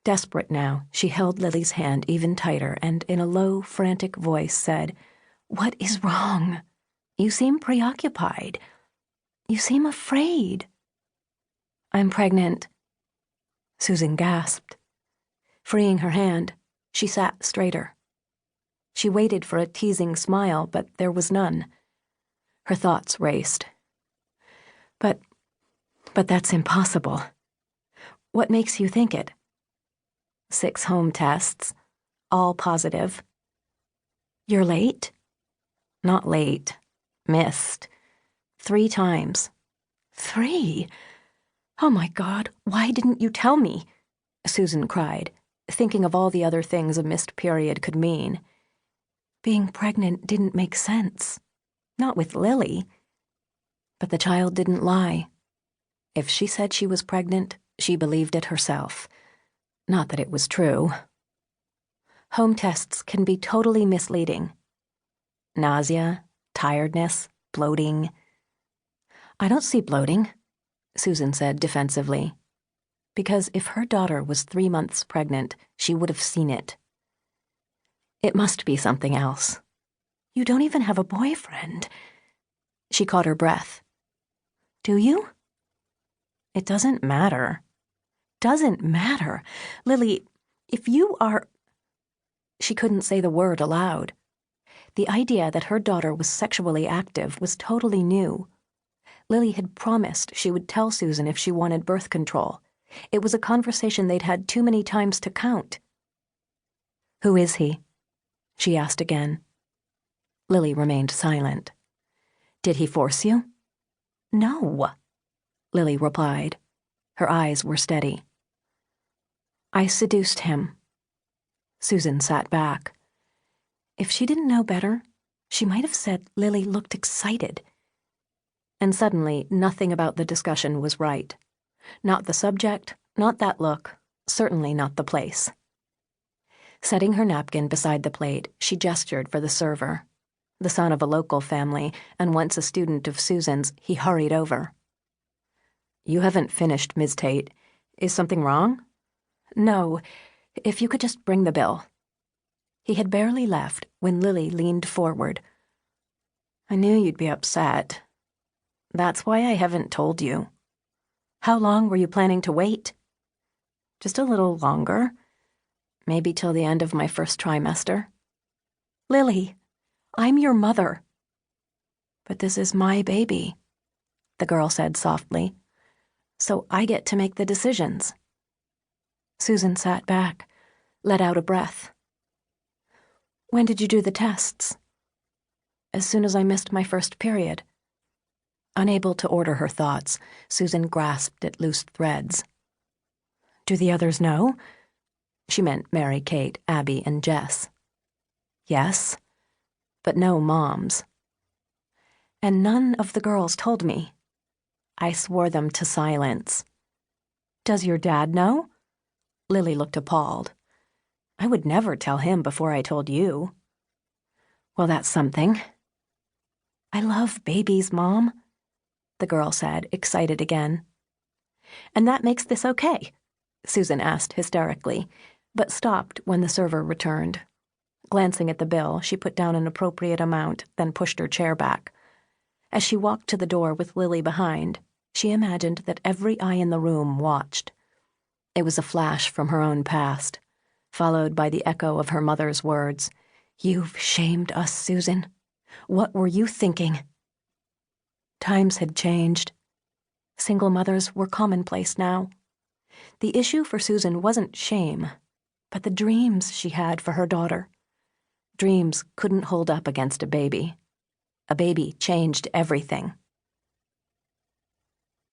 Desperate now, she held Lily's hand even tighter and in a low, frantic voice said, "What is wrong? You seem preoccupied. You seem afraid." "I'm pregnant." Susan gasped. Freeing her hand, she sat straighter. She waited for a teasing smile, but there was none. Her thoughts raced. But that's impossible. What makes you think it?" 6 home tests, all positive." "You're late?" "Not late. Missed. 3 times." 3? Oh my God, why didn't you tell me?" Susan cried, thinking of all the other things a missed period could mean. Being pregnant didn't make sense. Not with Lily. But the child didn't lie. If she said she was pregnant, she believed it herself. Not that it was true. Home tests can be totally misleading. Nausea, tiredness, bloating. "I don't see bloating," Susan said defensively. Because if her daughter was 3 months pregnant, she would have seen it. "It must be something else. You don't even have a boyfriend." She caught her breath. "Do you?" "It doesn't matter." "Doesn't matter? Lily, if you are—" She couldn't say the word aloud. The idea that her daughter was sexually active was totally new. Lily had promised she would tell Susan if she wanted birth control. It was a conversation they'd had too many times to count. "Who is he?" she asked again. Lily remained silent. "Did he force you?" "No," Lily replied. Her eyes were steady. "I seduced him." Susan sat back. If she didn't know better, she might have said Lily looked excited. And suddenly, nothing about the discussion was right. Not the subject, not that look, certainly not the place. Setting her napkin beside the plate, she gestured for the server. The son of a local family, and once a student of Susan's, he hurried over. "You haven't finished, Ms. Tate. Is something wrong?" "No. If you could just bring the bill." He had barely left when Lily leaned forward. "I knew you'd be upset. That's why I haven't told you." "How long were you planning to wait?" "Just a little longer. Maybe till the end of my first trimester." "Lily, I'm your mother." "But this is my baby," the girl said softly. "So I get to make the decisions." Susan sat back, let out a breath. "When did you do the tests?" "As soon as I missed my first period." Unable to order her thoughts, Susan grasped at loose threads. "Do the others know?" She meant Mary Kate, Abby, and Jess. "Yes, but no moms." "And none of the girls told me." "I swore them to silence." "Does your dad know?" Lily looked appalled. "I would never tell him before I told you." "Well, that's something." "I love babies, Mom," the girl said, excited again. "And that makes this okay?" Susan asked hysterically, but stopped when the server returned. Glancing at the bill, she put down an appropriate amount, then pushed her chair back. As she walked to the door with Lily behind, she imagined that every eye in the room watched. It was a flash from her own past, followed by the echo of her mother's words. "You've shamed us, Susan. What were you thinking?" Times had changed. Single mothers were commonplace now. The issue for Susan wasn't shame, but the dreams she had for her daughter. Dreams couldn't hold up against a baby. A baby changed everything.